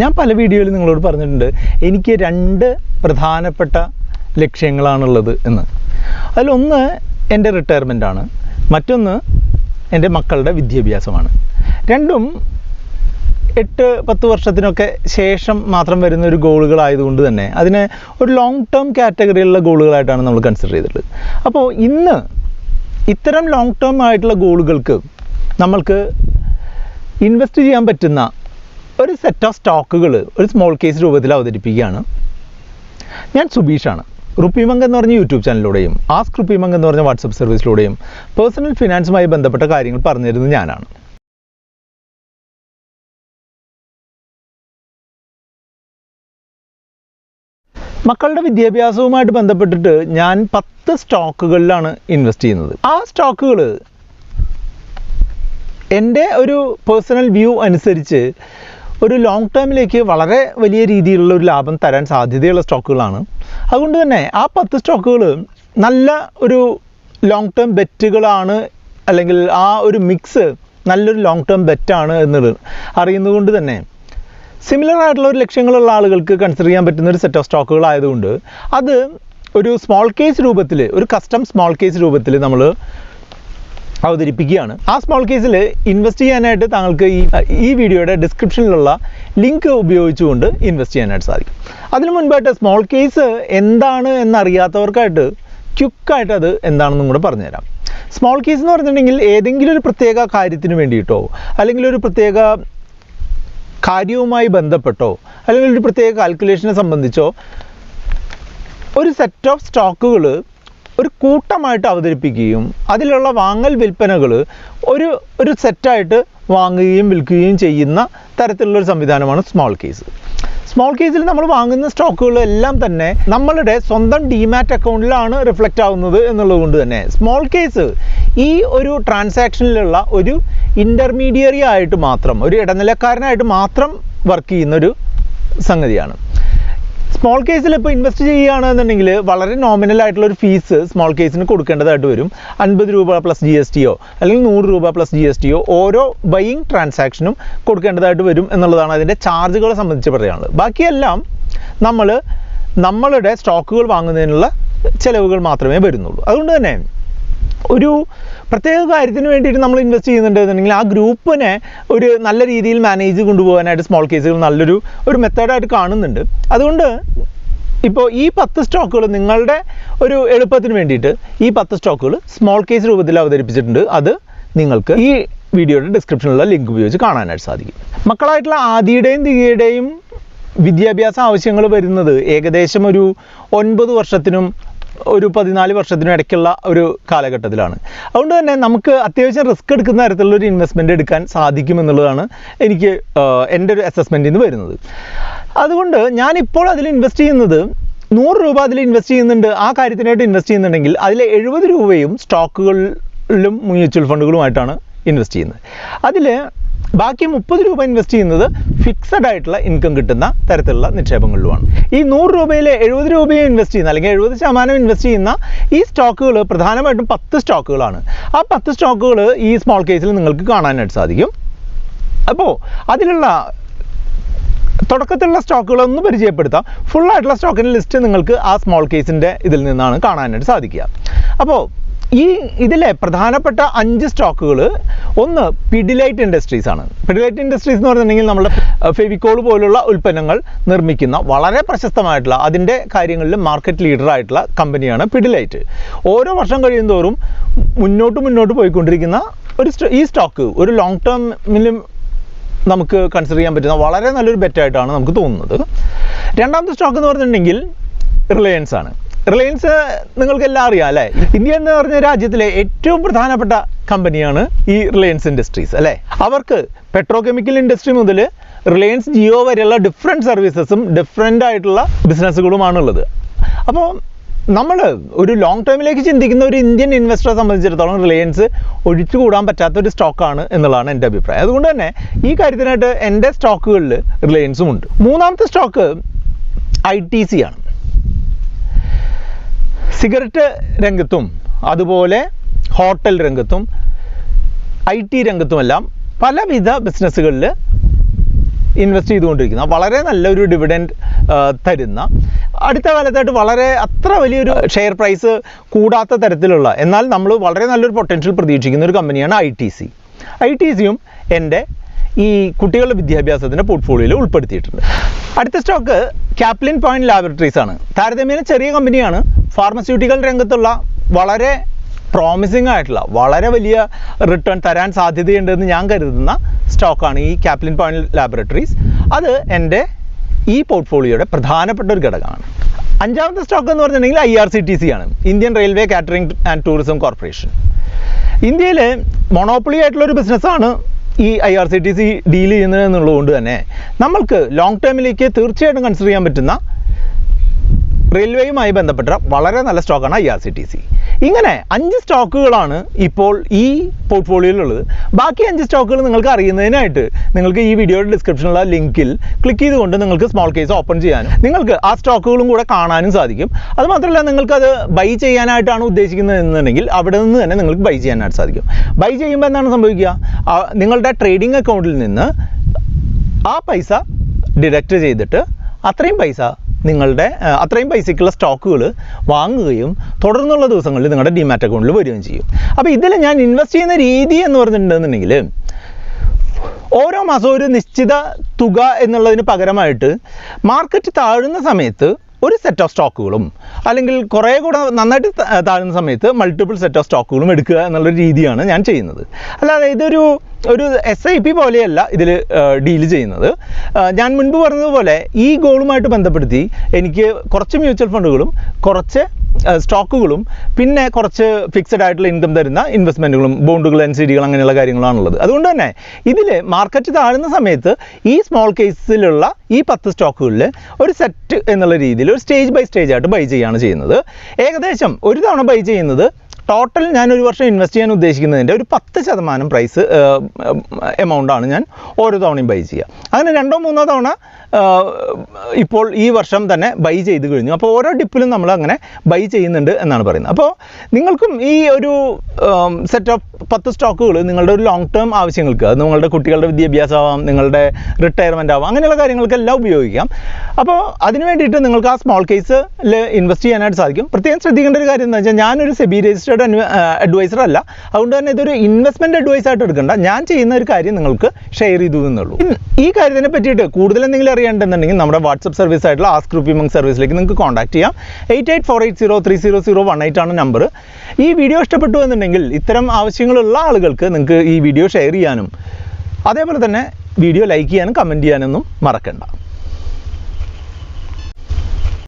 ഞാൻ പല വീഡിയോയിൽ നിങ്ങളോട് പറഞ്ഞിട്ടുണ്ട് എനിക്ക് രണ്ട് പ്രധാനപ്പെട്ട ലക്ഷ്യങ്ങളാണുള്ളത് എന്ന്. അതിലൊന്ന് എൻ്റെ റിട്ടയർമെൻ്റ് ആണ്, മറ്റൊന്ന് എൻ്റെ മക്കളുടെ വിദ്യാഭ്യാസമാണ്. രണ്ടും 8-10 വർഷത്തിനൊക്കെ ശേഷം മാത്രം വരുന്ന ഒരു ഗോളുകളായതുകൊണ്ട് തന്നെ അതിനെ ഒരു ലോങ് ടേം കാറ്റഗറിയിലുള്ള ഗോളുകളായിട്ടാണ് നമ്മൾ കൺസിഡർ ചെയ്തിട്ടുള്ളത്. അപ്പോൾ ഇന്ന് ഇത്തരം ലോങ് ടേം ആയിട്ടുള്ള ഗോളുകൾക്ക് നമ്മൾക്ക് ഇൻവെസ്റ്റ് ചെയ്യാൻ പറ്റുന്ന ഒരു സെറ്റ് ഓഫ് സ്റ്റോക്കുകൾ ഒരു സ്മോൾ കേസ് രൂപത്തിൽ അവതരിപ്പിക്കുകയാണ്. ഞാൻ സുബീഷാണ്. RupeeMonk എന്ന് പറഞ്ഞ യൂട്യൂബ് ചാനലിലൂടെയും ആസ്ക് RupeeMonk എന്ന് പറഞ്ഞ വാട്സപ്പ് സർവീസിലൂടെയും പേഴ്സണൽ ഫിനാൻസുമായി ബന്ധപ്പെട്ട കാര്യങ്ങൾ പറഞ്ഞു തരുന്നത് ഞാനാണ്. മക്കളുടെ വിദ്യാഭ്യാസവുമായിട്ട് ബന്ധപ്പെട്ടിട്ട് ഞാൻ 10 സ്റ്റോക്കുകളിലാണ് ഇൻവെസ്റ്റ് ചെയ്യുന്നത്. ആ സ്റ്റോക്കുകൾ എൻ്റെ ഒരു പേഴ്സണൽ വ്യൂ അനുസരിച്ച് ഒരു ലോങ് ടേമിലേക്ക് വളരെ വലിയ രീതിയിലുള്ള ഒരു ലാഭം തരാൻ സാധ്യതയുള്ള സ്റ്റോക്കുകളാണ്. അതുകൊണ്ട് തന്നെ ആ 10 സ്റ്റോക്കുകൾ നല്ല ഒരു ലോങ് ടേം ബെറ്റുകളാണ്, അല്ലെങ്കിൽ ആ ഒരു മിക്സ് നല്ലൊരു ലോങ് ടേം ബെറ്റാണ് എന്നത് അറിയുന്നതുകൊണ്ട് തന്നെ സിമിലർ ആയിട്ടുള്ള ഒരു ലക്ഷ്യങ്ങളുള്ള ആളുകൾക്ക് കൺസിഡർ ചെയ്യാൻ പറ്റുന്ന ഒരു സെറ്റ് ഓഫ് സ്റ്റോക്കുകൾ ആയതുകൊണ്ട് അത് ഒരു സ്മോൾ കേസ് രൂപത്തിൽ, ഒരു കസ്റ്റം സ്മോൾ കേസ് രൂപത്തിൽ നമ്മൾ അവതരിപ്പിക്കുകയാണ്. ആ സ്മോൾ കേസിൽ ഇൻവെസ്റ്റ് ചെയ്യാനായിട്ട് താങ്കൾക്ക് ഈ വീഡിയോയുടെ ഡിസ്ക്രിപ്ഷനിലുള്ള ലിങ്ക് ഉപയോഗിച്ചുകൊണ്ട് ഇൻവെസ്റ്റ് ചെയ്യാനായിട്ട് സാധിക്കും. അതിനു മുൻപായിട്ട് സ്മോൾ കേസ് എന്താണ് എന്നറിയാത്തവർക്കായിട്ട് ക്വിക്കായിട്ട് അത് എന്താണെന്നും കൂടെ പറഞ്ഞുതരാം. സ്മോൾ കേസ് എന്ന് പറഞ്ഞിട്ടുണ്ടെങ്കിൽ ഏതെങ്കിലും ഒരു പ്രത്യേക കാര്യത്തിന് വേണ്ടിയിട്ടോ, അല്ലെങ്കിൽ ഒരു പ്രത്യേക കാര്യവുമായി ബന്ധപ്പെട്ടോ, അല്ലെങ്കിൽ ഒരു പ്രത്യേക കാൽക്കുലേഷനെ സംബന്ധിച്ചോ ഒരു സെറ്റ് ഓഫ് സ്റ്റോക്കുകൾ ഒരു കൂട്ടമായിട്ട് അവതരിപ്പിക്കുകയും അതിലുള്ള വാങ്ങൽ വിൽപ്പനകൾ ഒരു സെറ്റായിട്ട് വാങ്ങുകയും വിൽക്കുകയും ചെയ്യുന്ന തരത്തിലുള്ളൊരു സംവിധാനമാണ് സ്മോൾ കേസ്. സ്മോൾ കേസിൽ നമ്മൾ വാങ്ങുന്ന സ്റ്റോക്കുകളെല്ലാം തന്നെ നമ്മളുടെ സ്വന്തം ഡിമാറ്റ് അക്കൗണ്ടിലാണ് റിഫ്ലക്റ്റ് ആവുന്നത് എന്നുള്ളത് കൊണ്ട് തന്നെ സ്മോൾ കേസ് ഈ ഒരു ട്രാൻസാക്ഷനിലുള്ള ഒരു ഇൻ്റർമീഡിയറി ആയിട്ട് മാത്രം, ഒരു ഇടനിലക്കാരനായിട്ട് മാത്രം വർക്ക് ചെയ്യുന്നൊരു സംഗതിയാണ്. സ്മോൾ കേസിൽ ഇപ്പോൾ ഇൻവെസ്റ്റ് ചെയ്യുകയാണെന്നുണ്ടെങ്കിൽ വളരെ നോമിനൽ ആയിട്ടുള്ള ഒരു ഫീസ് സ്മോൾ കേസിന് കൊടുക്കേണ്ടതായിട്ട് വരും. 50 രൂപ പ്ലസ് GSTയോ അല്ലെങ്കിൽ 100 രൂപ പ്ലസ് GSTയോ ഓരോ ബൈയിങ് ട്രാൻസാക്ഷനും കൊടുക്കേണ്ടതായിട്ട് വരും എന്നുള്ളതാണ് അതിൻ്റെ ചാർജുകളെ സംബന്ധിച്ച് പറയാനുള്ളത്. ബാക്കിയെല്ലാം നമ്മളുടെ സ്റ്റോക്കുകൾ വാങ്ങുന്നതിനുള്ള ചിലവുകൾ മാത്രമേ വരുന്നുള്ളൂ. അതുകൊണ്ട് തന്നെ ഒരു പ്രത്യേക കാര്യത്തിന് വേണ്ടിയിട്ട് നമ്മൾ ഇൻവെസ്റ്റ് ചെയ്യുന്നുണ്ടെന്നുണ്ടെങ്കിൽ ആ ഗ്രൂപ്പിനെ ഒരു നല്ല രീതിയിൽ മാനേജ് കൊണ്ടുപോകാനായിട്ട് സ്മോൾ കേസുകൾ നല്ലൊരു മെത്തേഡായിട്ട് കാണുന്നുണ്ട്. അതുകൊണ്ട് ഇപ്പോൾ ഈ 10 സ്റ്റോക്കുകൾ നിങ്ങളുടെ ഒരു എളുപ്പത്തിന് വേണ്ടിയിട്ട് ഈ 10 സ്റ്റോക്കുകൾ സ്മോൾ കേസ് രൂപത്തിൽ അവതരിപ്പിച്ചിട്ടുണ്ട്. അത് നിങ്ങൾക്ക് ഈ വീഡിയോയുടെ ഡിസ്ക്രിപ്ഷനിലുള്ള ലിങ്ക് ഉപയോഗിച്ച് കാണാനായിട്ട് സാധിക്കും. മക്കളായിട്ടുള്ള ആദിയുടെയും ദിഗയുടെയും വിദ്യാഭ്യാസ ആവശ്യങ്ങൾ വരുന്നത് ഏകദേശം ഒരു 9 വർഷത്തിനും ഒരു 14 വർഷത്തിനും ഇടയ്ക്കുള്ള ഒരു കാലഘട്ടത്തിലാണ്. അതുകൊണ്ട് തന്നെ നമുക്ക് അത്യാവശ്യം റിസ്ക് എടുക്കുന്ന തരത്തിലുള്ള ഒരു ഇൻവെസ്റ്റ്മെൻറ്റ് എടുക്കാൻ സാധിക്കുമെന്നുള്ളതാണ് എനിക്ക് എൻ്റെ ഒരു അസസ്മെൻറ്റിൽ നിന്ന് വരുന്നത്. അതുകൊണ്ട് ഞാനിപ്പോൾ അതിൽ ഇൻവെസ്റ്റ് ചെയ്യുന്നത് 100 രൂപ അതിൽ ഇൻവെസ്റ്റ് ചെയ്യുന്നുണ്ട്. ആ കാര്യത്തിനായിട്ട് ഇൻവെസ്റ്റ് ചെയ്യുന്നുണ്ടെങ്കിൽ അതിൽ 70 രൂപയും സ്റ്റോക്കുകളിലും മ്യൂച്വൽ ഫണ്ടുകളുമായിട്ടാണ് ഇൻവെസ്റ്റ് ചെയ്യുന്നത്. അതിൽ ബാക്കി 30 രൂപ ഇൻവെസ്റ്റ് ചെയ്യുന്നത് ഫിക്സഡ് ആയിട്ടുള്ള ഇൻകം കിട്ടുന്ന തരത്തിലുള്ള നിക്ഷേപങ്ങളിലുമാണ്. ഈ 100 രൂപയിൽ 70 രൂപയും ഇൻവെസ്റ്റ് ചെയ്യുന്ന, അല്ലെങ്കിൽ 70% ഇൻവെസ്റ്റ് ചെയ്യുന്ന ഈ സ്റ്റോക്കുകൾ പ്രധാനമായിട്ടും 10 സ്റ്റോക്കുകളാണ്. ആ 10 സ്റ്റോക്കുകൾ ഈ സ്മോൾ കേസിൽ നിങ്ങൾക്ക് കാണാനായിട്ട് സാധിക്കും. അപ്പോൾ അതിലുള്ള തുടക്കത്തിലുള്ള സ്റ്റോക്കുകളൊന്ന് പരിചയപ്പെടുത്താം. ഫുള്ളായിട്ടുള്ള സ്റ്റോക്കിൻ്റെ ലിസ്റ്റ് നിങ്ങൾക്ക് ആ സ്മോൾ കേസിൻ്റെ ഇതിൽ നിന്നാണ് കാണാനായിട്ട് സാധിക്കുക. അപ്പോൾ ഇതിലെ പ്രധാനപ്പെട്ട 5 സ്റ്റോക്കുകൾ, ഒന്ന് പിഡിലൈറ്റ് ഇൻഡസ്ട്രീസ് ആണ്. പിഡിലൈറ്റ് ഇൻഡസ്ട്രീസ് എന്ന് പറഞ്ഞിട്ടുണ്ടെങ്കിൽ നമ്മുടെ ഫെവിക്കോൾ പോലുള്ള ഉൽപ്പന്നങ്ങൾ നിർമ്മിക്കുന്ന വളരെ പ്രശസ്തമായിട്ടുള്ള, അതിൻ്റെ കാര്യങ്ങളിൽ മാർക്കറ്റ് ലീഡറായിട്ടുള്ള കമ്പനിയാണ് പിഡിലൈറ്റ്. ഓരോ വർഷം കഴിയുന്തോറും മുന്നോട്ട് പോയിക്കൊണ്ടിരിക്കുന്ന ഈ സ്റ്റോക്ക് ഒരു ലോങ് ടേമിലും നമുക്ക് കൺസിഡർ ചെയ്യാൻ പറ്റുന്ന വളരെ നല്ലൊരു ബെറ്റായിട്ടാണ് നമുക്ക് തോന്നുന്നത്. രണ്ടാമത്തെ സ്റ്റോക്ക് എന്ന് പറഞ്ഞിട്ടുണ്ടെങ്കിൽ റിലയൻസ് ആണ്. റിലയൻസ് നിങ്ങൾക്കെല്ലാം അറിയാം അല്ലേ? ഇന്ത്യ എന്ന് പറഞ്ഞ രാജ്യത്തിലെ ഏറ്റവും പ്രധാനപ്പെട്ട കമ്പനിയാണ് ഈ റിലയൻസ് ഇൻഡസ്ട്രീസ് അല്ലേ. അവർക്ക് പെട്രോ കെമിക്കൽ ഇൻഡസ്ട്രി മുതൽ റിലയൻസ് ജിയോ വരെയുള്ള ഡിഫറെൻറ്റ് സർവീസസും ഡിഫറെൻ്റ് ആയിട്ടുള്ള ബിസിനസ്സുകളുമാണുള്ളത്. അപ്പോൾ നമ്മൾ ഒരു ലോങ് ടേമിലേക്ക് ചിന്തിക്കുന്ന ഒരു ഇന്ത്യൻ ഇൻവെസ്റ്ററെ സംബന്ധിച്ചിടത്തോളം റിലയൻസ് ഒഴിച്ചുകൂടാൻ പറ്റാത്തൊരു സ്റ്റോക്കാണ് എന്നുള്ളതാണ് എൻ്റെ അഭിപ്രായം. അതുകൊണ്ട് തന്നെ ഈ കാര്യത്തിനായിട്ട് എൻ്റെ സ്റ്റോക്കുകളിൽ റിലയൻസും ഉണ്ട്. മൂന്നാമത്തെ സ്റ്റോക്ക് ITC ആണ്. സിഗരറ്റ് രംഗത്തും അതുപോലെ ഹോട്ടൽ രംഗത്തും IT രംഗത്തുമെല്ലാം പലവിധ ബിസിനസ്സുകളിൽ ഇൻവെസ്റ്റ് ചെയ്തുകൊണ്ടിരിക്കുന്ന വളരെ നല്ലൊരു ഡിവിഡൻഡ് തരുന്ന, അടുത്ത കാലത്തായിട്ട് വളരെ അത്ര വലിയൊരു ഷെയർ പ്രൈസ് കൂടാത്ത തരത്തിലുള്ള, എന്നാൽ നമ്മൾ വളരെ നല്ലൊരു പൊട്ടൻഷ്യൽ പ്രതീക്ഷിക്കുന്ന ഒരു കമ്പനിയാണ് ITC. ITCയും എൻ്റെ ഈ കുട്ടികളുടെ വിദ്യാഭ്യാസത്തിൻ്റെ പോർട്ട്ഫോളിയോയിൽ ഉൾപ്പെടുത്തിയിട്ടുണ്ട്. അടുത്ത സ്റ്റോക്ക് കാപ്ലിൻ പോയിന്റ് ലാബറട്ടറീസ് ആണ്. താരതമ്യേന ചെറിയ കമ്പനിയാണ്. ഫാർമസ്യൂട്ടിക്കൽ രംഗത്തുള്ള വളരെ പ്രോമിസിംഗ് ആയിട്ടുള്ള, വളരെ വലിയ റിട്ടേൺ തരാൻ സാധ്യതയുണ്ടെന്ന് ഞാൻ കരുതുന്ന സ്റ്റോക്കാണ് ഈ കാപ്ലിൻ പോയിന്റ് ലാബറട്ടറീസ്. അത് എൻ്റെ ഈ പോർട്ട്ഫോളിയോയുടെ പ്രധാനപ്പെട്ട ഒരു ഘടകമാണ്. അഞ്ചാമത്തെ സ്റ്റോക്ക് എന്ന് പറഞ്ഞിട്ടുണ്ടെങ്കിൽ IRCTC ആണ്, Indian railway catering and tourism corporation. ഇന്ത്യയിൽ മൊണോപ്പൊളി ആയിട്ടുള്ളൊരു ബിസിനസ്സാണ് ഈ IRCTC ഡീൽ ചെയ്യുന്നത് എന്നുള്ളതുകൊണ്ട് തന്നെ നമ്മൾക്ക് ലോങ് ടേമിലേക്ക് തീർച്ചയായിട്ടും കൺസിഡർ ചെയ്യാൻ പറ്റുന്ന റെയിൽവേയുമായി ബന്ധപ്പെട്ട വളരെ നല്ല സ്റ്റോക്കാണ് IRCTC. ഇങ്ങനെ 5 സ്റ്റോക്കുകളാണ് ഇപ്പോൾ ഈ പോർട്ട്ഫോളിയോയിലുള്ളത്. ബാക്കി 5 സ്റ്റോക്കുകൾ നിങ്ങൾക്ക് അറിയുന്നതിനായിട്ട് നിങ്ങൾക്ക് ഈ വീഡിയോയുടെ ഡിസ്ക്രിപ്ഷനിലുള്ള ലിങ്കിൽ ക്ലിക്ക് ചെയ്തുകൊണ്ട് നിങ്ങൾക്ക് സ്മോൾ കേസ് ഓപ്പൺ ചെയ്യാനും നിങ്ങൾക്ക് ആ സ്റ്റോക്കുകളും കൂടെ കാണാനും സാധിക്കും. അതുമാത്രമല്ല, നിങ്ങൾക്കത് ബൈ ചെയ്യാനായിട്ടാണ് ഉദ്ദേശിക്കുന്നത് എന്നുണ്ടെങ്കിൽ അവിടെ നിന്ന് തന്നെ നിങ്ങൾക്ക് ബൈ ചെയ്യാനായിട്ട് സാധിക്കും. ബൈ ചെയ്യുമ്പോൾ എന്താണ് സംഭവിക്കുക? നിങ്ങളുടെ ട്രേഡിംഗ് അക്കൗണ്ടിൽ നിന്ന് ആ പൈസ ഡിഡക്റ്റ് ചെയ്തിട്ട് അത്രയും പൈസയ്ക്കുള്ള സ്റ്റോക്കുകൾ വാങ്ങുകയും തുടർന്നുള്ള ദിവസങ്ങളിൽ നിങ്ങളുടെ ഡിമാറ്റ് അക്കൗണ്ടിൽ വരികയും ചെയ്യും. അപ്പോൾ ഇതിൽ ഞാൻ ഇൻവെസ്റ്റ് ചെയ്യുന്ന രീതി എന്ന് പറഞ്ഞിട്ടുണ്ടെന്നുണ്ടെങ്കിൽ ഓരോ മാസവും ഒരു നിശ്ചിത തുക എന്നുള്ളതിന് പകരമായിട്ട് മാർക്കറ്റ് താഴുന്ന സമയത്ത് ഒരു സെറ്റ് ഓഫ് സ്റ്റോക്കുകളും, അല്ലെങ്കിൽ കുറേ കൂടെ നന്നായിട്ട് താഴുന്ന സമയത്ത് മൾട്ടിപ്പിൾ സെറ്റ് ഓഫ് സ്റ്റോക്കുകളും എടുക്കുക എന്നുള്ളൊരു രീതിയാണ് ഞാൻ ചെയ്യുന്നത്. അല്ലാതെ ഇതൊരു SIP പോലെയല്ല ഇതിൽ ഡീൽ ചെയ്യുന്നത്. ഞാൻ മുൻപ് പറഞ്ഞതുപോലെ ഈ ഗോളുമായിട്ട് ബന്ധപ്പെടുത്തി എനിക്ക് കുറച്ച് മ്യൂച്വൽ ഫണ്ടുകളും കുറച്ച് സ്റ്റോക്കുകളും പിന്നെ കുറച്ച് ഫിക്സഡ് ആയിട്ടുള്ള ഇൻകം തരുന്ന ഇൻവെസ്റ്റ്മെൻറ്റുകളും, ബോണ്ടുകൾ, NCDകൾ അങ്ങനെയുള്ള കാര്യങ്ങളാണുള്ളത്. അതുകൊണ്ട് തന്നെ ഇതിൽ മാർക്കറ്റ് താഴുന്ന സമയത്ത് ഈ സ്മോൾ കേസിലുള്ള ഈ 10 സ്റ്റോക്കുകളിൽ ഒരു സെറ്റ് എന്നുള്ള രീതിയിൽ ഒരു സ്റ്റേജ് ബൈ സ്റ്റേജ് ആയിട്ട് ബൈ ചെയ്യുകയാണ് ചെയ്യുന്നത്. ഏകദേശം ഒരു തവണ ബൈ ചെയ്യുന്നത് ടോട്ടൽ ഞാൻ ഒരു വർഷം ഇൻവെസ്റ്റ് ചെയ്യാൻ ഉദ്ദേശിക്കുന്നതിൻ്റെ ഒരു 10% പ്രൈസ് എമൗണ്ടാണ് ഞാൻ ഓരോ തവണയും ബൈ ചെയ്യുക. അങ്ങനെ 2-3 തവണ ഇപ്പോൾ ഈ വർഷം തന്നെ ബൈ ചെയ്ത് കഴിഞ്ഞു. അപ്പോൾ ഓരോ ഡിപ്പിലും നമ്മൾ അങ്ങനെ ബൈ ചെയ്യുന്നുണ്ട് എന്നാണ് പറയുന്നത്. അപ്പോൾ നിങ്ങൾക്കും ഈ ഒരു സെറ്റ് ഓഫ് 10 സ്റ്റോക്കുകൾ നിങ്ങളുടെ ഒരു ലോങ് ടേം ആവശ്യങ്ങൾക്ക്, അത് നിങ്ങളുടെ കുട്ടികളുടെ വിദ്യാഭ്യാസമാവാം, നിങ്ങളുടെ റിട്ടയർമെൻ്റ് ആവാം, അങ്ങനെയുള്ള കാര്യങ്ങൾക്കെല്ലാം ഉപയോഗിക്കാം. അപ്പോൾ അതിന് വേണ്ടിയിട്ട് നിങ്ങൾക്ക് ആ സ്മോൾ കേസിൽ ഇൻവെസ്റ്റ് ചെയ്യാനായിട്ട് സാധിക്കും. പ്രത്യേകം ശ്രദ്ധിക്കേണ്ട ഒരു കാര്യം എന്താ വെച്ചാൽ, ഞാനൊരു സെബി രജിസ്റ്റേർഡ് അഡ്വൈസർ അല്ല. അതുകൊണ്ട് തന്നെ ഇതൊരു ഇൻവെസ്റ്റ്മെൻറ്റ് അഡ്വൈസ് ആയിട്ട് എടുക്കേണ്ട. ഞാൻ ചെയ്യുന്ന ഒരു കാര്യം നിങ്ങൾക്ക് ഷെയർ ചെയ്തു എന്നുള്ളൂ. ഈ കാര്യത്തിനെ പറ്റിയിട്ട് കൂടുതൽ എന്തെങ്കിലും അറിയേണ്ടതെന്നുണ്ടെങ്കിൽ നമ്മുടെ വാട്സപ്പ് സർവീസ് ആയിട്ടുള്ള ആസ്ക് RupeeMonk സർവീസിലേക്ക് നിങ്ങൾക്ക് കോൺടാക്ട് ചെയ്യാം. 8848030018 ആണ് നമ്പർ. ഈ വീഡിയോ ഇഷ്ടപ്പെട്ടു എന്നുണ്ടെങ്കിൽ ഇത്തരം ആവശ്യങ്ങളുള്ള ആളുകൾക്ക് നിങ്ങൾക്ക് ഈ വീഡിയോ ഷെയർ ചെയ്യാനും അതേപോലെ തന്നെ വീഡിയോ ലൈക്ക് ചെയ്യാനും കമൻറ്റ് ചെയ്യാനൊന്നും മറക്കണ്ട.